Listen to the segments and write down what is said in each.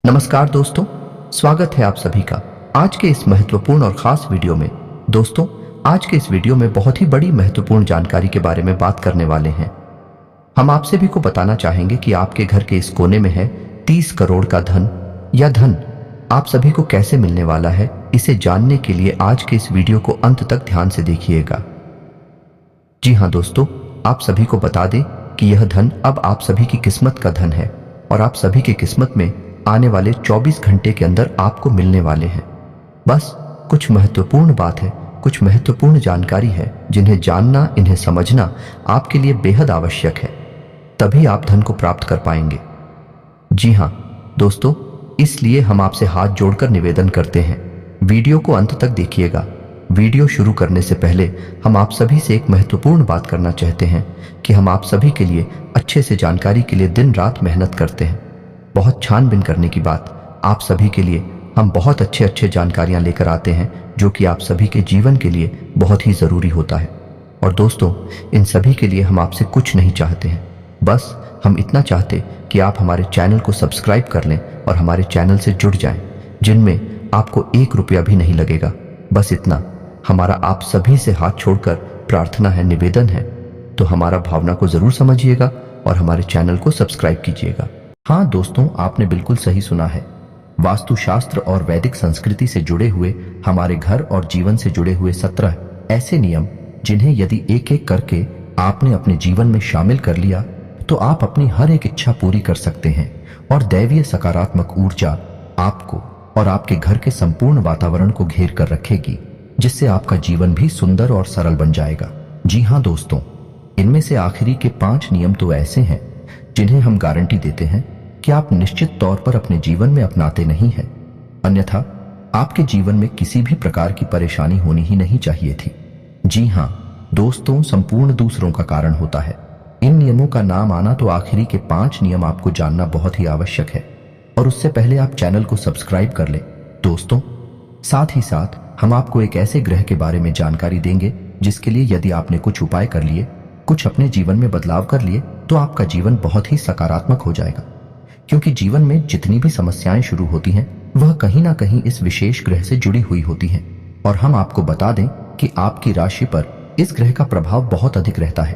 नमस्कार दोस्तों, स्वागत है आप सभी का आज के इस महत्वपूर्ण और खास वीडियो में। दोस्तों, आज के इस वीडियो में बहुत ही बड़ी महत्वपूर्ण जानकारी के बारे में बात करने वाले हैं। हम आप सभी को बताना चाहेंगे कि आपके घर के इस कोने में है 30 करोड़ का धन या धन आप सभी को कैसे मिलने वाला है। इसे जानने के लिए आज के इस वीडियो को अंत तक ध्यान से देखिएगा। जी हाँ दोस्तों, आप सभी को बता दें कि यह धन अब आप सभी की किस्मत का धन है और आप सभी की किस्मत में आने वाले 24 घंटे के अंदर आपको मिलने वाले हैं। बस कुछ महत्वपूर्ण बात है, कुछ महत्वपूर्ण जानकारी है जिन्हें जानना, इन्हें समझना आपके लिए बेहद आवश्यक है, तभी आप धन को प्राप्त कर पाएंगे। जी हाँ दोस्तों, इसलिए हम आपसे हाथ जोड़कर निवेदन करते हैं, वीडियो को अंत तक देखिएगा। वीडियो शुरू करने से पहले हम आप सभी से एक महत्वपूर्ण बात करना चाहते हैं कि हम आप सभी के लिए अच्छे से जानकारी के लिए दिन रात मेहनत करते हैं। बहुत छानबीन करने की बात, आप सभी के लिए हम बहुत अच्छे जानकारियां लेकर आते हैं जो कि आप सभी के जीवन के लिए बहुत ही ज़रूरी होता है। और दोस्तों, इन सभी के लिए हम आपसे कुछ नहीं चाहते हैं, बस हम इतना चाहते कि आप हमारे चैनल को सब्सक्राइब कर लें और हमारे चैनल से जुड़ जाएं, जिनमें आपको 1 रुपया भी नहीं लगेगा। बस इतना हमारा आप सभी से हाथ छोड़कर प्रार्थना है, निवेदन है। तो हमारा भावना को ज़रूर समझिएगा और हमारे चैनल को सब्सक्राइब कीजिएगा। हाँ दोस्तों, आपने बिल्कुल सही सुना है। वास्तुशास्त्र और वैदिक संस्कृति से जुड़े हुए हमारे घर और जीवन से जुड़े हुए 17 ऐसे नियम, जिन्हें यदि एक एक करके आपने अपने जीवन में शामिल कर लिया तो आप अपनी हर एक इच्छा पूरी कर सकते हैं और दैवीय सकारात्मक ऊर्जा आपको और आपके घर के संपूर्ण वातावरण को घेर कर रखेगी, जिससे आपका जीवन भी सुंदर और सरल बन जाएगा। जी हाँ दोस्तों, इनमें से आखिरी के 5 नियम तो ऐसे हैं जिन्हें हम गारंटी देते हैं कि आप निश्चित तौर पर अपने जीवन में अपनाते नहीं हैं, अन्यथा आपके जीवन में किसी भी प्रकार की परेशानी होनी ही नहीं चाहिए थी। जी हाँ दोस्तों, संपूर्ण दूसरों का कारण होता है। इन नियमों का नाम आना तो आखिरी के 5 नियम आपको जानना बहुत ही आवश्यक है, और उससे पहले आप चैनल को सब्सक्राइब कर लें। दोस्तों, साथ ही साथ हम आपको एक ऐसे ग्रह के बारे में जानकारी देंगे जिसके लिए यदि आपने कुछ उपाय कर लिए, कुछ अपने जीवन में बदलाव कर लिए, तो आपका जीवन बहुत ही सकारात्मक हो जाएगा। क्योंकि जीवन में जितनी भी समस्याएं शुरू होती हैं, वह कहीं ना कहीं इस विशेष ग्रह से जुड़ी हुई होती हैं। और हम आपको बता दें कि आपकी राशि पर इस ग्रह का प्रभाव बहुत अधिक रहता है,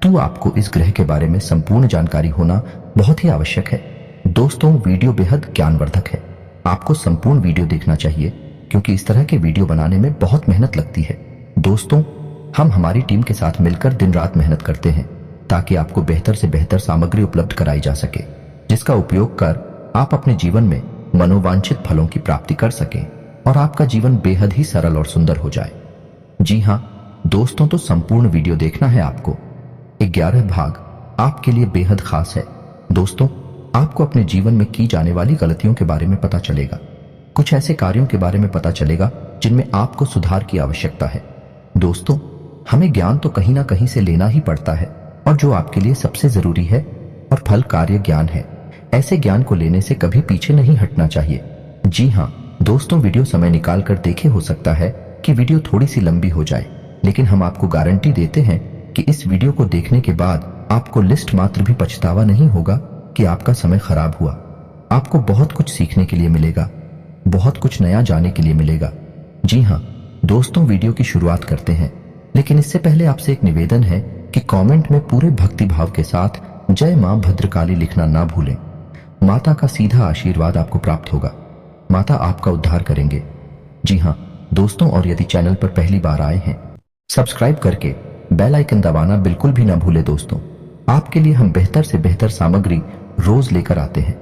तो आपको इस ग्रह के बारे में संपूर्ण जानकारी होना बहुत ही आवश्यक है। दोस्तों, वीडियो बेहद ज्ञानवर्धक है, आपको संपूर्ण वीडियो देखना चाहिए, क्योंकि इस तरह के वीडियो बनाने में बहुत मेहनत लगती है। दोस्तों, हम हमारी टीम के साथ मिलकर दिन रात मेहनत करते हैं ताकि आपको बेहतर से बेहतर सामग्री उपलब्ध कराई जा सके, जिसका उपयोग कर आप अपने जीवन में मनोवांछित फलों की प्राप्ति कर सकें और आपका जीवन बेहद ही सरल और सुंदर हो जाए। जी हाँ दोस्तों, तो संपूर्ण वीडियो देखना है आपको। 11 भाग आपके लिए बेहद खास है। दोस्तों, आपको अपने जीवन में की जाने वाली गलतियों के बारे में पता चलेगा, कुछ ऐसे कार्यों के बारे में पता चलेगा जिनमें आपको सुधार की आवश्यकता है। दोस्तों, हमें ज्ञान तो कहीं ना कहीं से लेना ही पड़ता है, और जो आपके लिए सबसे जरूरी है और फल कार्य ज्ञान है, ऐसे ज्ञान को लेने से कभी पीछे नहीं हटना चाहिए। जी हाँ दोस्तों, वीडियो समय निकाल कर देखे, हो सकता है कि वीडियो थोड़ी सी लंबी हो जाए, लेकिन हम आपको गारंटी देते हैं कि इस वीडियो को देखने के बाद आपको लिस्ट मात्र भी पछतावा नहीं होगा कि आपका समय खराब हुआ। आपको बहुत कुछ सीखने के लिए मिलेगा, बहुत कुछ नया जानने के लिए मिलेगा। जी हाँ दोस्तों, वीडियो की शुरुआत करते हैं, लेकिन इससे पहले आपसे एक निवेदन है कि कमेंट में पूरे भक्ति भाव के साथ जय मां भद्रकाली लिखना ना भूलें। माता का सीधा आशीर्वाद आपको प्राप्त होगा, माता आपका उद्धार करेंगे। जी हाँ दोस्तों, और यदि चैनल पर पहली बार आए हैं, सब्सक्राइब करके बेल आइकन दबाना बिल्कुल भी ना भूले। दोस्तों, आपके लिए हम बेहतर से बेहतर सामग्री रोज लेकर आते हैं,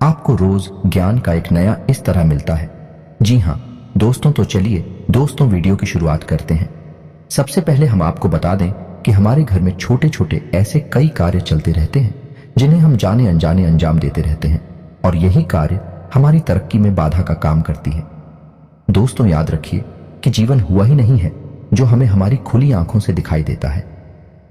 आपको रोज ज्ञान का एक नया इस तरह मिलता है। जी हाँ दोस्तों, तो चलिए दोस्तों वीडियो की शुरुआत करते हैं। सबसे पहले हम आपको बता दें कि हमारे घर में छोटे छोटे ऐसे कई कार्य चलते रहते हैं जिन्हें हम जाने अनजाने अंजाम देते रहते हैं, और यही कार्य हमारी तरक्की में बाधा का काम करती है। दोस्तों, याद रखिए कि जीवन हुआ ही नहीं है जो हमें हमारी खुली आंखों से दिखाई देता है।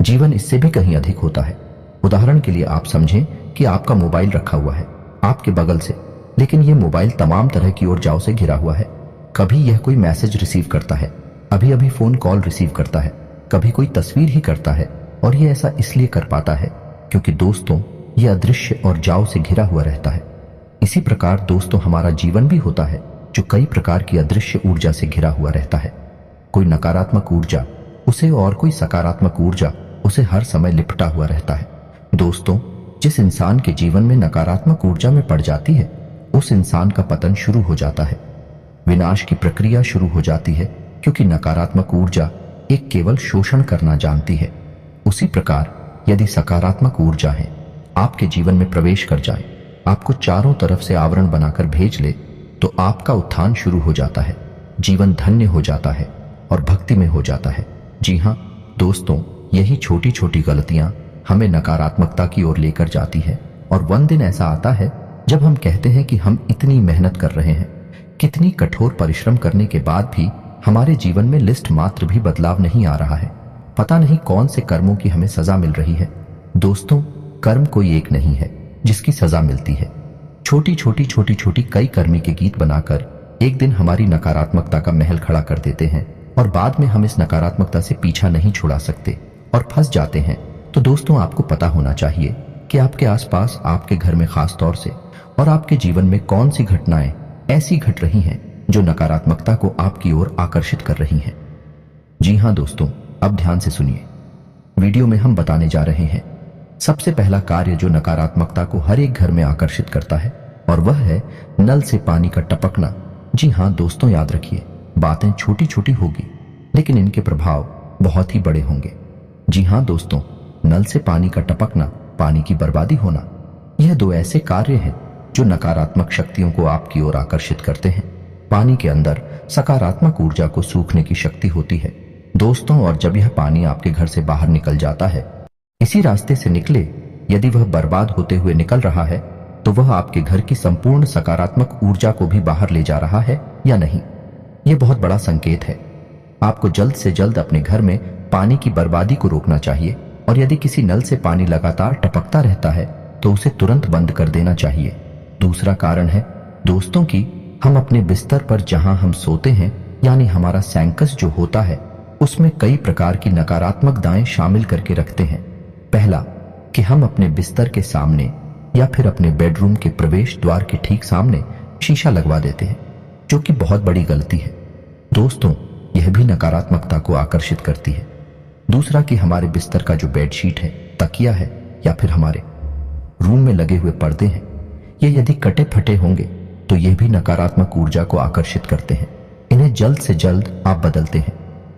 जीवन इससे भी कहीं अधिक होता है। उदाहरण के लिए आप समझें कि आपका मोबाइल रखा हुआ है आपके बगल से, लेकिन यह मोबाइल तमाम तरह की ओर से घिरा हुआ है। कभी यह कोई मैसेज रिसीव करता है, अभी अभी फोन कॉल रिसीव करता है, कभी कोई तस्वीर ही करता है, और यह ऐसा इसलिए कर पाता है क्योंकि दोस्तों, यह अदृश्य और जाव से घिरा हुआ रहता है। इसी प्रकार दोस्तों हमारा जीवन भी होता है जो कई प्रकार की अदृश्य ऊर्जा से घिरा हुआ रहता है। कोई नकारात्मक ऊर्जा उसे और कोई सकारात्मक ऊर्जा उसे हर समय लिपटा हुआ रहता है। दोस्तों, जिस इंसान के जीवन में नकारात्मक ऊर्जा में पड़ जाती है उस इंसान का पतन शुरू हो जाता है, विनाश की प्रक्रिया शुरू हो जाती है, क्योंकि नकारात्मक ऊर्जा एक केवल शोषण करना जानती है। उसी प्रकार यदि सकारात्मक ऊर्जा है आपके जीवन में प्रवेश कर जाए, आपको चारों तरफ से आवरण बनाकर भेज ले, तो आपका उत्थान शुरू हो जाता है, जीवन धन्य हो जाता है और भक्ति में हो जाता है। जी हाँ दोस्तों, यही छोटी छोटी गलतियां हमें नकारात्मकता की ओर लेकर जाती है। और वन दिन ऐसा आता है जब हम कहते हैं कि हम इतनी मेहनत कर रहे हैं, कितनी कठोर परिश्रम करने के बाद भी हमारे जीवन में लिस्ट मात्र भी बदलाव नहीं आ रहा है। पता नहीं कौन से कर्मों की हमें सजा मिल रही है। दोस्तों, कर्म कोई एक नहीं है जिसकी सजा मिलती है। छोटी छोटी कई कर्मी के गीत बनाकर एक दिन हमारी नकारात्मकता का महल खड़ा कर देते हैं और बाद में हम इस नकारात्मकता से पीछा नहीं छुड़ा सकते और फंस जाते हैं। तो दोस्तों, आपको पता होना चाहिए कि आपके आसपास, आपके घर में खास तौर से और आपके जीवन में कौन सी घटनाएं ऐसी घट रही हैं जो नकारात्मकता को आपकी ओर आकर्षित कर रही हैं। जी हाँ दोस्तों, अब ध्यान से सुनिए। वीडियो में हम बताने जा रहे हैं सबसे पहला कार्य जो नकारात्मकता को हर एक घर में आकर्षित करता है, और वह है नल से पानी का टपकना। जी हाँ दोस्तों, याद रखिए, बातें छोटी छोटी होगी लेकिन इनके प्रभाव बहुत ही बड़े होंगे। जी हाँ दोस्तों, नल से पानी का टपकना, पानी की बर्बादी होना, यह दो ऐसे कार्य हैं जो नकारात्मक शक्तियों को आपकी ओर आकर्षित करते हैं। पानी के अंदर सकारात्मक ऊर्जा को सूखने की शक्ति होती है दोस्तों, और जब यह पानी आपके घर से बाहर निकल जाता है, इसी रास्ते से निकले, यदि वह बर्बाद होते हुए निकल रहा है तो वह आपके घर की संपूर्ण सकारात्मक ऊर्जा को भी बाहर ले जा रहा है या नहीं। यह बहुत बड़ा संकेत है। आपको जल्द से जल्द अपने घर में पानी की बर्बादी को रोकना चाहिए, और यदि किसी नल से पानी लगातार टपकता रहता है तो उसे तुरंत बंद कर देना चाहिए। दूसरा कारण है दोस्तों कि हम अपने बिस्तर पर जहां हम सोते हैं, यानी हमारा सैंकस जो होता है, उसमें कई प्रकार की नकारात्मक दाएं शामिल करके रखते हैं। पहला कि हम अपने बिस्तर के सामने या फिर अपने बेडरूम के प्रवेश द्वार के ठीक सामने शीशा लगवा देते हैं, जो कि बहुत बड़ी गलती है दोस्तों। यह भी नकारात्मकता को आकर्षित करती है। दूसरा कि हमारे बिस्तर का जो बेडशीट है, तकिया है, या फिर हमारे रूम में लगे हुए पर्दे हैं, ये यदि कटे फटे होंगे तो यह भी नकारात्मक ऊर्जा को आकर्षित करते हैं। इन्हें जल्द से जल्द आप बदलते हैं।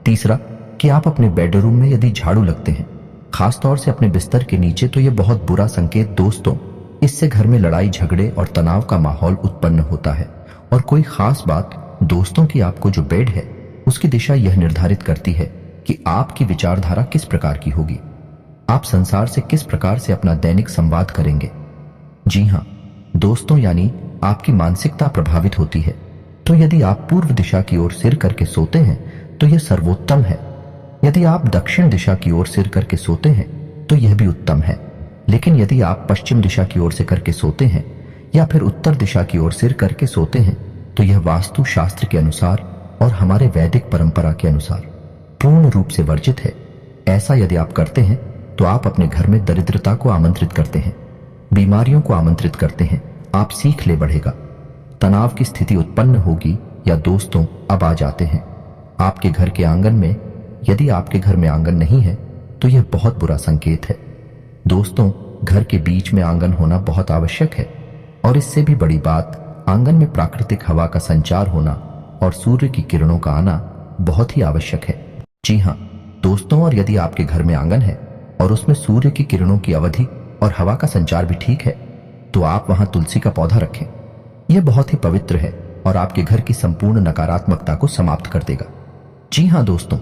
तीसरा कि आप अपने बेडरूम में यदि झाड़ू लगते हैं, खास तौर से अपने बिस्तर के नीचे, तो यह बहुत बुरा संकेत दोस्तों। इससे घर में लड़ाई झगड़े और तनाव का माहौल उत्पन्न होता है। और कोई खास बात दोस्तों कि आपको जो बेड है उसकी दिशा यह निर्धारित करती है कि आपकी विचारधारा किस प्रकार की होगी, आप संसार से किस प्रकार से अपना दैनिक संवाद करेंगे। जी हाँ दोस्तों, यानी आपकी मानसिकता प्रभावित होती है। तो यदि आप पूर्व दिशा की ओर सिर करके सोते हैं तो यह सर्वोत्तम है। यदि आप दक्षिण दिशा की ओर सिर करके सोते हैं तो यह भी उत्तम है। लेकिन यदि आप पश्चिम दिशा की ओर से करके सोते हैं या फिर उत्तर दिशा की ओर सिर करके सोते हैं तो यह वास्तु शास्त्र के अनुसार और हमारे वैदिक परंपरा के अनुसार पूर्ण रूप से वर्जित है। ऐसा यदि आप करते हैं तो आप अपने घर में दरिद्रता को आमंत्रित करते हैं, बीमारियों को आमंत्रित करते हैं। आप सीख ले बढ़ेगा, तनाव की स्थिति उत्पन्न होगी। या दोस्तों, अब आ जाते हैं आपके घर के आंगन में। यदि आपके घर में आंगन नहीं है तो यह बहुत बुरा संकेत है दोस्तों। घर के बीच में आंगन होना बहुत आवश्यक है, और इससे भी बड़ी बात, आंगन में प्राकृतिक हवा का संचार होना और सूर्य की किरणों का आना बहुत ही आवश्यक है। जी हाँ दोस्तों, और यदि आपके घर में आंगन है और उसमें सूर्य की किरणों की अवधि और हवा का संचार भी ठीक है, तो आप वहां तुलसी का पौधा रखें। यह बहुत ही पवित्र है और आपके घर की संपूर्ण नकारात्मकता को समाप्त कर देगा। जी हाँ दोस्तों,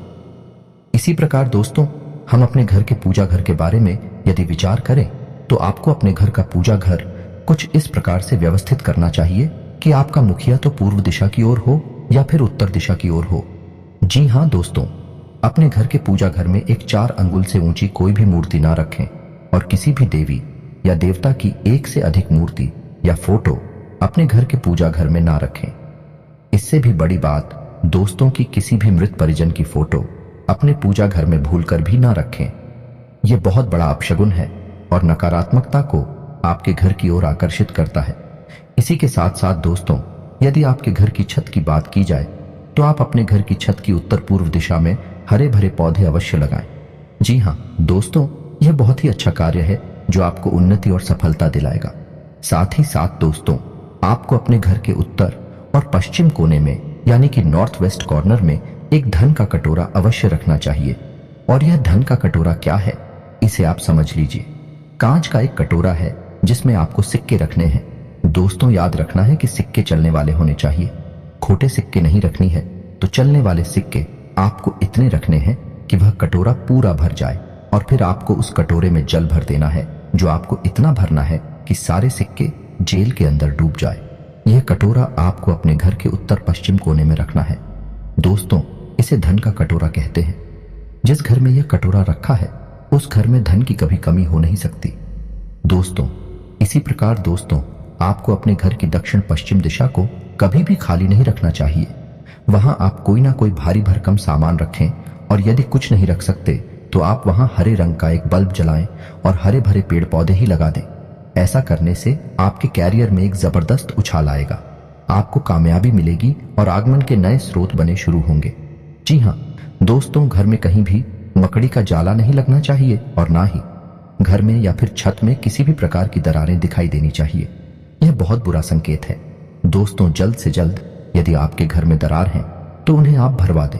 इसी प्रकार दोस्तों, हम अपने घर के पूजा घर के बारे में यदि विचार करें तो आपको अपने घर का पूजा घर कुछ इस प्रकार से व्यवस्थित करना चाहिए कि आपका मुखिया तो पूर्व दिशा की ओर हो या फिर उत्तर दिशा की ओर हो। जी हाँ दोस्तों, अपने घर के पूजा घर में एक 4 अंगुल से ऊंची कोई भी मूर्ति ना रखें, और किसी भी देवी या देवता की एक से अधिक मूर्ति या फोटो अपने घर के पूजा घर में ना रखें। इससे भी बड़ी बात दोस्तों की किसी भी मृत परिजन की फोटो अपने पूजा घर में भूलकर भी ना रखें। यह बहुत बड़ा अपशगुन है और नकारात्मकता को आपके घर की ओर आकर्षित करता है। इसी के साथ साथ दोस्तों, यदि आपके घर की छत की बात की जाए तो आप अपने घर की छत की उत्तर पूर्व दिशा में हरे भरे पौधे अवश्य लगाएं। जी हाँ दोस्तों, यह बहुत ही अच्छा कार्य है जो आपको उन्नति और सफलता दिलाएगा। साथ ही साथ दोस्तों, आपको अपने घर के उत्तर और पश्चिम कोने में यानी कि नॉर्थ वेस्ट कॉर्नर में एक धन का कटोरा अवश्य रखना चाहिए। और यह धन का कटोरा क्या है, इसे आप समझ लीजिए। कांच का एक कटोरा है जिसमें आपको सिक्के रखने हैं। दोस्तों याद रखना है कि सिक्के चलने वाले होने चाहिए, खोटे सिक्के नहीं रखनी है। तो चलने वाले सिक्के आपको इतने रखने हैं कि वह कटोरा पूरा भर जाए, और फिर आपको उस कटोरे में जल भर देना है जो आपको इतना भरना है कि सारे सिक्के जेल के अंदर डूब जाए। यह कटोरा आपको अपने घर के उत्तर पश्चिम कोने में रखना है। दोस्तों, इसे धन का कटोरा कहते हैं। जिस घर में यह कटोरा रखा है उस घर में धन की कभी कमी हो नहीं सकती। दोस्तों, इसी प्रकार दोस्तों, आपको अपने घर की दक्षिण पश्चिम दिशा को कभी भी खाली नहीं रखना चाहिए। वहां आप कोई ना कोई भारी भरकम सामान रखें, और यदि कुछ नहीं रख सकते तो आप वहां हरे रंग का एक बल्ब जलाएं और हरे भरे पेड़ पौधे ही लगा दें। ऐसा करने से आपके कैरियर में एक जबरदस्त उछाल आएगा, आपको कामयाबी मिलेगी और आगमन के नए स्रोत बने शुरू होंगे। जी हाँ दोस्तों, घर में कहीं भी मकड़ी का जाला नहीं लगना चाहिए, और ना ही घर में या फिर छत में किसी भी प्रकार की दरारें दिखाई देनी चाहिए। यह बहुत बुरा संकेत है। दोस्तों, जल्द से जल्द यदि आपके घर में दरार हैं तो उन्हें आप भरवा दें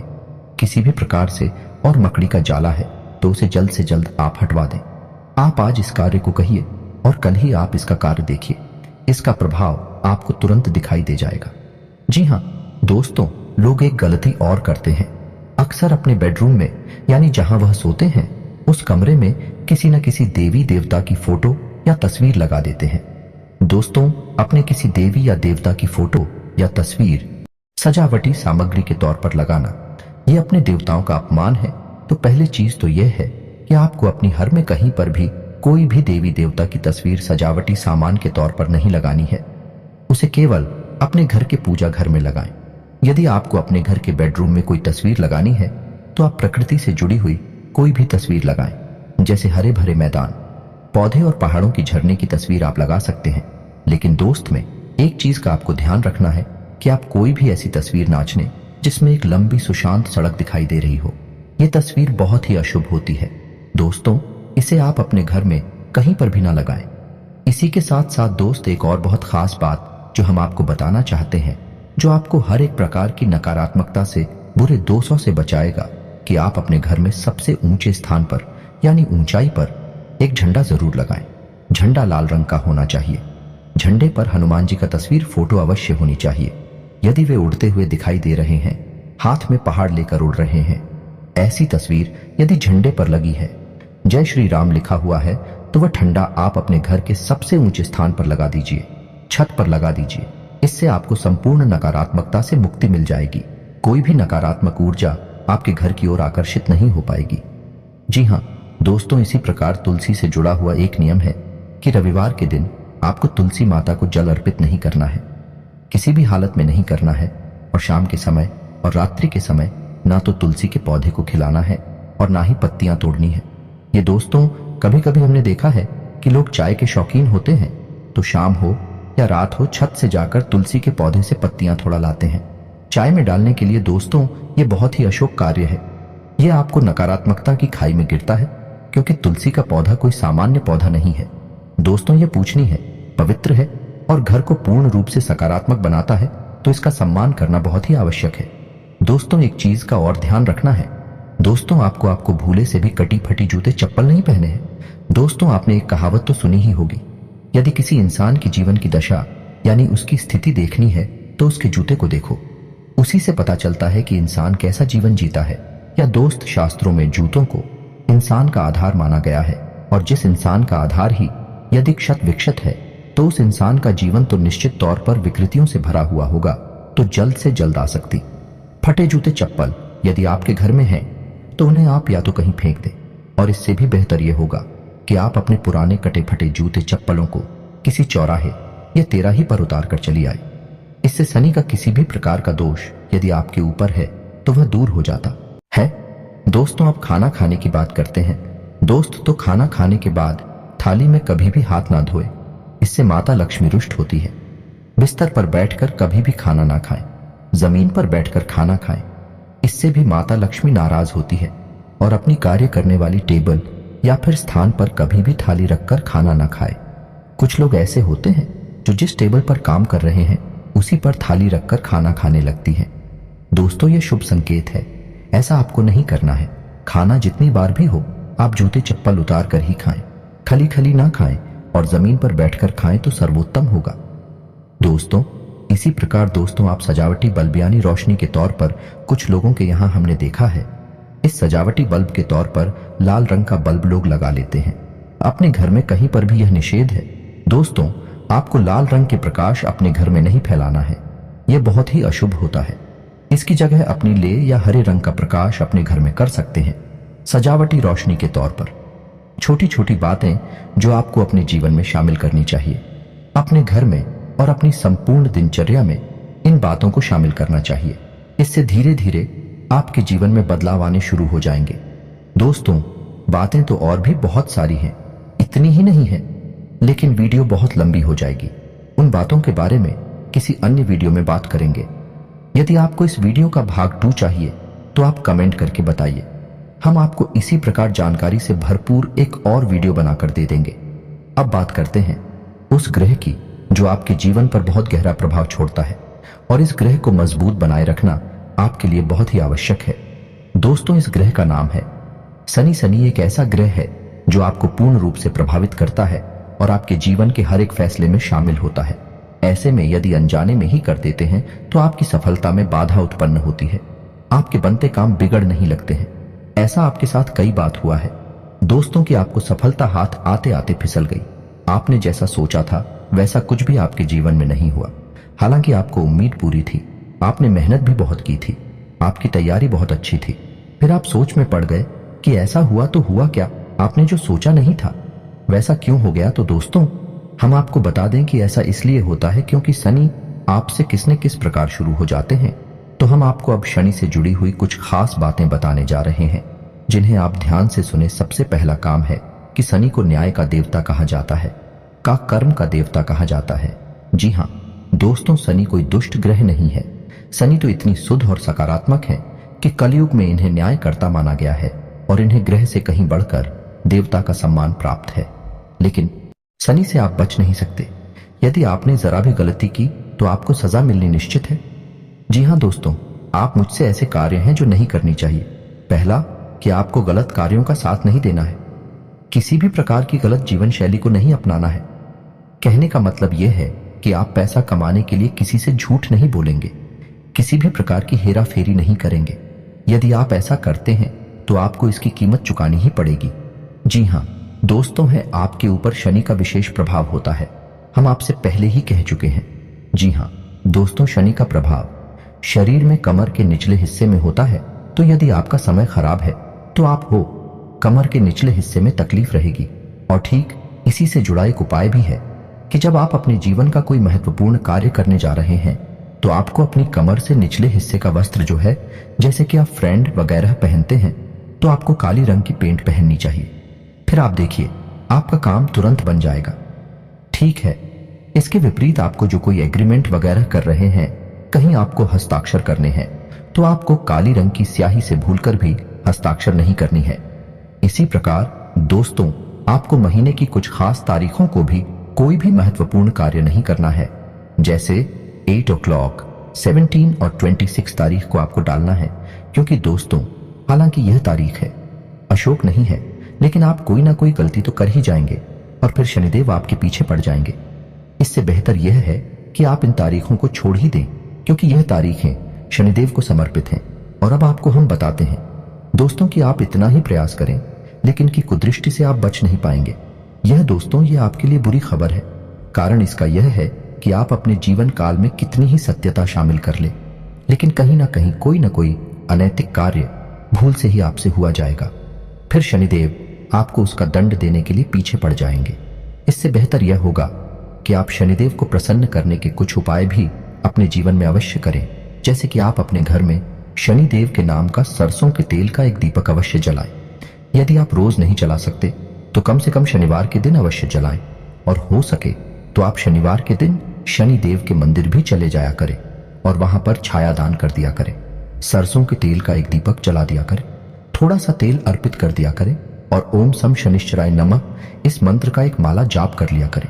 किसी भी प्रकार से, और मकड़ी का जाला है तो उसे जल्द से जल्द आप हटवा दें। आप आज इस कार्य को कहिए और कल ही आप इसका कार्य देखिए, इसका प्रभाव आपको तुरंत दिखाई दे जाएगा। जी हाँ दोस्तों, लोग एक गलती और करते हैं। अक्सर अपने बेडरूम में यानी जहां वह सोते हैं उस कमरे में किसी न किसी देवी देवता की फोटो या तस्वीर लगा देते हैं। दोस्तों, अपने किसी देवी या देवता की फोटो या तस्वीर सजावटी सामग्री के तौर पर लगाना यह अपने देवताओं का अपमान है। तो पहली चीज तो यह है कि आपको अपनी घर में कहीं पर भी कोई भी देवी देवता की तस्वीर सजावटी सामान के तौर पर नहीं लगानी है। उसे केवल अपने घर के पूजा घर में लगाएं। यदि आपको अपने घर के बेडरूम में कोई तस्वीर लगानी है तो आप प्रकृति से जुड़ी हुई कोई भी तस्वीर लगाएं। जैसे हरे भरे मैदान, पौधे और पहाड़ों की झरने की तस्वीर आप लगा सकते हैं। लेकिन दोस्त में एक चीज का आपको ध्यान रखना है कि आप कोई भी ऐसी तस्वीर ना चुनें जिसमें एक लंबी सुशांत सड़क दिखाई दे रही हो। यह तस्वीर बहुत ही अशुभ होती है। दोस्तों, इसे आप अपने घर में कहीं पर भी ना लगाएं। इसी के साथ साथ दोस्त, एक और बहुत खास बात जो हम आपको बताना चाहते हैं, जो आपको हर एक प्रकार की नकारात्मकता से, बुरे दोषों से बचाएगा, कि आप अपने घर में सबसे ऊंचे स्थान पर यानी ऊंचाई पर एक झंडा जरूर लगाएं। झंडा लाल रंग का होना चाहिए। झंडे पर हनुमान जी का तस्वीर फोटो अवश्य होनी चाहिए। यदि वे उड़ते हुए दिखाई दे रहे हैं, हाथ में पहाड़ लेकर उड़ रहे हैं, ऐसी तस्वीर यदि झंडे पर लगी है, जय श्री राम लिखा हुआ है, तो वह झंडा आप अपने घर के सबसे ऊंचे स्थान पर लगा दीजिए, छत पर लगा दीजिए। इससे आपको संपूर्ण नकारात्मकता से मुक्ति मिल जाएगी। कोई भी नकारात्मक ऊर्जा आपके घर की ओर आकर्षित नहीं हो पाएगी। जी हाँ दोस्तों, इसी प्रकार तुलसी से जुड़ा हुआ एक नियम है कि रविवार के दिन आपको तुलसी माता को जल अर्पित नहीं करना है, किसी भी हालत में नहीं करना है। और शाम के समय और रात्रि के समय ना तो तुलसी के पौधे को खिलाना है और ना ही पत्तियां तोड़नी है। ये दोस्तों, कभी कभी हमने देखा है कि लोग चाय के शौकीन होते हैं तो शाम हो या रात हो, छत से जाकर तुलसी के पौधे से पत्तियां थोड़ा लाते हैं चाय में डालने के लिए। दोस्तों, ये बहुत ही अशुभ कार्य है। यह आपको नकारात्मकता की खाई में गिरता है, क्योंकि तुलसी का पौधा कोई सामान्य पौधा नहीं है। दोस्तों, यह पूजनीय है, पवित्र है और घर को पूर्ण रूप से सकारात्मक बनाता है, तो इसका सम्मान करना बहुत ही आवश्यक है। दोस्तों, एक चीज का और ध्यान रखना है। दोस्तों, आपको भूले से भी कटी फटी जूते चप्पल नहीं पहने हैं। दोस्तों, आपने एक कहावत तो सुनी ही होगी, यदि किसी इंसान की जीवन की दशा यानी उसकी स्थिति देखनी है तो उसके जूते को देखो, उसी से पता चलता है कि इंसान कैसा जीवन जीता है। या दोस्त, शास्त्रों में जूतों को इंसान का आधार माना गया है, और जिस इंसान का आधार ही यदि क्षत विक्षत है तो उस इंसान का जीवन तो निश्चित तौर पर विकृतियों से भरा हुआ होगा, तो जल्द से जल्द आ सकती। फटे जूते चप्पल यदि आपके घर में हैं तो उन्हें आप या तो कहीं फेंक दें, और इससे भी बेहतर यह होगा कि आप अपने पुराने कटे फटे जूते चप्पलों को किसी चौराहे या तेराही पर उतार कर चली आए। इससे शनि का किसी भी प्रकार का दोष यदि आपके ऊपर है तो वह दूर हो जाता है। दोस्तों, अब खाना खाने की बात करते हैं। दोस्त, तो खाना खाने के बाद थाली में कभी भी हाथ ना धोए, इससे माता लक्ष्मी रुष्ट होती है। बिस्तर पर बैठकर कभी भी खाना ना खाएं, जमीन पर बैठकर खाना खाएं। इससे भी माता लक्ष्मी नाराज होती है और अपनी कार्य करने वाली टेबल या फिर स्थान पर कभी भी थाली रखकर खाना ना खाए। कुछ लोग ऐसे होते हैं जो जिस टेबल पर काम कर रहे हैं उसी पर थाली रखकर खाना खाने लगती हैं। दोस्तों, ये शुभ संकेत है, ऐसा आपको नहीं करना है। खाना जितनी बार भी हो आप जूते चप्पल उतार कर ही खाएं, खली खली ना खाएं और जमीन पर बैठकर खाएं तो सर्वोत्तम होगा। दोस्तों, इसी प्रकार दोस्तों आप सजावटी बल्ब यानी रोशनी के तौर पर कुछ लोगों के यहाँ हमने देखा है, इस सजावटी बल्ब के तौर पर लाल रंग का बल्ब लोग लगा लेते हैं अपने घर में। कहीं पर भी यह निषेध है। दोस्तों, आपको लाल रंग के प्रकाश अपने घर में नहीं फैलाना है, यह बहुत ही अशुभ होता है। इसकी जगह अपनी ले या हरे रंग का प्रकाश अपने घर में कर सकते हैं सजावटी रोशनी के तौर पर। छोटी छोटी बातें जो आपको अपने जीवन में शामिल करनी चाहिए, अपने घर में और अपनी संपूर्ण दिनचर्या में इन बातों को शामिल करना चाहिए। इससे धीरे धीरे आपके जीवन में बदलाव आने शुरू हो जाएंगे। दोस्तों, बातें तो और भी बहुत सारी हैं, इतनी ही नहीं है, लेकिन वीडियो बहुत लंबी हो जाएगी। उन बातों के बारे में किसी अन्य वीडियो में बात करेंगे। यदि आपको इस वीडियो का भाग 2 चाहिए तो आप कमेंट करके बताइए, हम आपको इसी प्रकार जानकारी से भरपूर एक और वीडियो बनाकर दे देंगे। अब बात करते हैं उस ग्रह की जो आपके जीवन पर बहुत गहरा प्रभाव छोड़ता है और इस ग्रह को मजबूत बनाए रखना आपके लिए बहुत ही आवश्यक है। दोस्तों, इस ग्रह का नाम है शनि। शनि एक ऐसा ग्रह है जो आपको पूर्ण रूप से प्रभावित करता है और आपके जीवन के हर एक फैसले में शामिल होता है। ऐसे में यदि अनजाने में ही कर देते हैं तो आपकी सफलता में बाधा उत्पन्न होती है, आपके बनते काम बिगड़ नहीं लगते हैं। ऐसा आपके साथ कई बार हुआ है दोस्तों कि आपको सफलता हाथ आते आते फिसल गई। आपने जैसा सोचा था वैसा कुछ भी आपके जीवन में नहीं हुआ। हालांकि आपको उम्मीद पूरी थी, आपने मेहनत भी बहुत की थी, आपकी तैयारी बहुत अच्छी थी, फिर आप सोच में पड़ गए कि ऐसा हुआ तो हुआ क्या, आपने जो सोचा नहीं था वैसा क्यों हो गया। तो दोस्तों, हम आपको बता दें कि ऐसा इसलिए होता है क्योंकि शनि आपसे किस न किस प्रकार शुरू हो जाते हैं। तो हम आपको अब शनि से जुड़ी हुई कुछ खास बातें बताने जा रहे हैं जिन्हें आप ध्यान से सुने। सबसे पहला काम है कि शनि को न्याय का देवता कहा जाता है, का कर्म का देवता कहा जाता है। जी हाँ दोस्तों, शनि कोई दुष्ट ग्रह नहीं है। शनि तो इतनी शुद्ध और सकारात्मक है कि कलयुग में इन्हें न्यायकर्ता माना गया है और इन्हें ग्रह से कहीं बढ़कर देवता का सम्मान प्राप्त है। लेकिन शनि से आप बच नहीं सकते। यदि आपने जरा भी गलती की तो आपको सजा मिलनी निश्चित है। जी हाँ दोस्तों, आप मुझसे ऐसे कार्य हैं जो नहीं करनी चाहिए। पहला कि आपको गलत कार्यों का साथ नहीं देना है, किसी भी प्रकार की गलत जीवन शैली को नहीं अपनाना है। कहने का मतलब यह है कि आप पैसा कमाने के लिए किसी से झूठ नहीं बोलेंगे, किसी भी प्रकार की हेरा फेरी नहीं करेंगे। यदि आप ऐसा करते हैं तो आपको इसकी कीमत चुकानी ही पड़ेगी। जी हाँ दोस्तों, है आपके ऊपर शनि का विशेष प्रभाव होता है, हम आपसे पहले ही कह चुके हैं। जी हाँ दोस्तों, शनि का प्रभाव शरीर में कमर के निचले हिस्से में होता है। तो यदि आपका समय खराब है तो आप हो कमर के निचले हिस्से में तकलीफ रहेगी। और ठीक इसी से जुड़ा एक उपाय भी है कि जब आप अपने जीवन का कोई महत्वपूर्ण कार्य करने जा रहे हैं तो आपको अपनी कमर से निचले हिस्से का वस्त्र जो है, जैसे कि आप फ्रेंड वगैरह पहनते हैं, तो आपको काली रंग की पेंट पहननी चाहिए। फिर आप देखिए आपका काम तुरंत बन जाएगा। ठीक है, इसके विपरीत आपको जो कोई एग्रीमेंट वगैरह कर रहे हैं, कहीं आपको हस्ताक्षर करने हैं, तो आपको काली रंग की स्याही से भूलकर भी हस्ताक्षर नहीं करनी है। इसी प्रकार दोस्तों, आपको महीने की कुछ खास तारीखों को भी कोई भी महत्वपूर्ण कार्य नहीं करना है। जैसे 8 o'clock, 17 और 26 तारीख को आपको डालना है, क्योंकि दोस्तों हालांकि यह तारीख है, अशोक नहीं है, लेकिन आप कोई ना कोई गलती तो कर ही जाएंगे और फिर शनिदेव आपके पीछे पड़ जाएंगे। इससे बेहतर यह है कि आप इन तारीखों को छोड़ ही दें, क्योंकि यह तारीखें शनिदेव को समर्पित हैं। और अब आपको हम बताते हैं दोस्तों कि आप इतना ही प्रयास करें, लेकिन की कुदृष्टि से आप बच नहीं पाएंगे। यह दोस्तों ये आपके लिए बुरी खबर है। कारण इसका यह है कि आप अपने जीवन काल में कितनी ही सत्यता शामिल कर ले, लेकिन कहीं ना कहीं कोई ना कोई अनैतिक कार्य भूल से ही आपसे हुआ जाएगा। फिर शनिदेव आपको उसका दंड देने के लिए पीछे पड़ जाएंगे। इससे बेहतर यह होगा कि आप शनिदेव को प्रसन्न करने के कुछ उपाय भी अपने जीवन में अवश्य करें। जैसे कि आप अपने घर में शनिदेव के नाम का सरसों के तेल का एक दीपक अवश्य जलाएं। यदि आप रोज नहीं जला सकते तो कम से कम शनिवार के दिन अवश्य जलाएं, और हो सके तो आप शनिवार के दिन शनि देव के मंदिर भी चले जाया करें और वहां पर छाया दान कर दिया करें। सरसों के तेल का एक दीपक जला दिया करें, थोड़ा सा तेल अर्पित कर दिया करें और ओम सम शनिश्चराय नमः इस मंत्र का एक माला जाप कर लिया करें।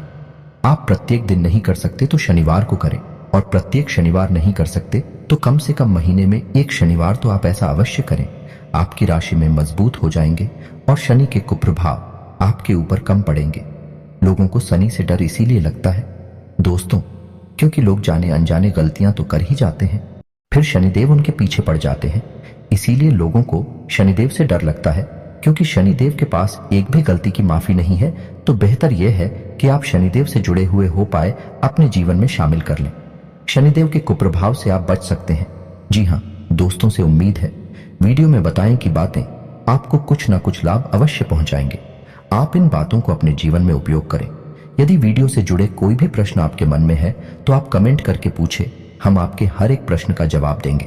आप प्रत्येक दिन नहीं कर सकते तो शनिवार को करें, और प्रत्येक शनिवार नहीं कर सकते तो कम से कम महीने में एक शनिवार तो आप ऐसा अवश्य करें। आपकी राशि में मजबूत हो जाएंगे और शनि के कुप्रभाव आपके ऊपर कम पड़ेंगे। लोगों को शनि से डर इसीलिए लगता है दोस्तों, क्योंकि लोग जाने अनजाने गलतियां तो कर ही जाते हैं, फिर शनिदेव उनके पीछे पड़ जाते हैं। इसीलिए लोगों को शनिदेव से डर लगता है, क्योंकि शनिदेव के पास एक भी गलती की माफी नहीं है। तो बेहतर यह है कि आप शनिदेव से जुड़े हुए हो पाए अपने जीवन में शामिल कर लें। शनिदेव के कुप्रभाव से आप बच सकते हैं। जी हाँ दोस्तों, से उम्मीद है वीडियो में बताएं कि बातें आपको कुछ ना कुछ लाभ अवश्य पहुंचाएंगे। आप इन बातों को अपने जीवन में उपयोग करें। यदि वीडियो से जुड़े कोई भी प्रश्न आपके मन में है तो आप कमेंट करके पूछें, हम आपके हर एक प्रश्न का जवाब देंगे।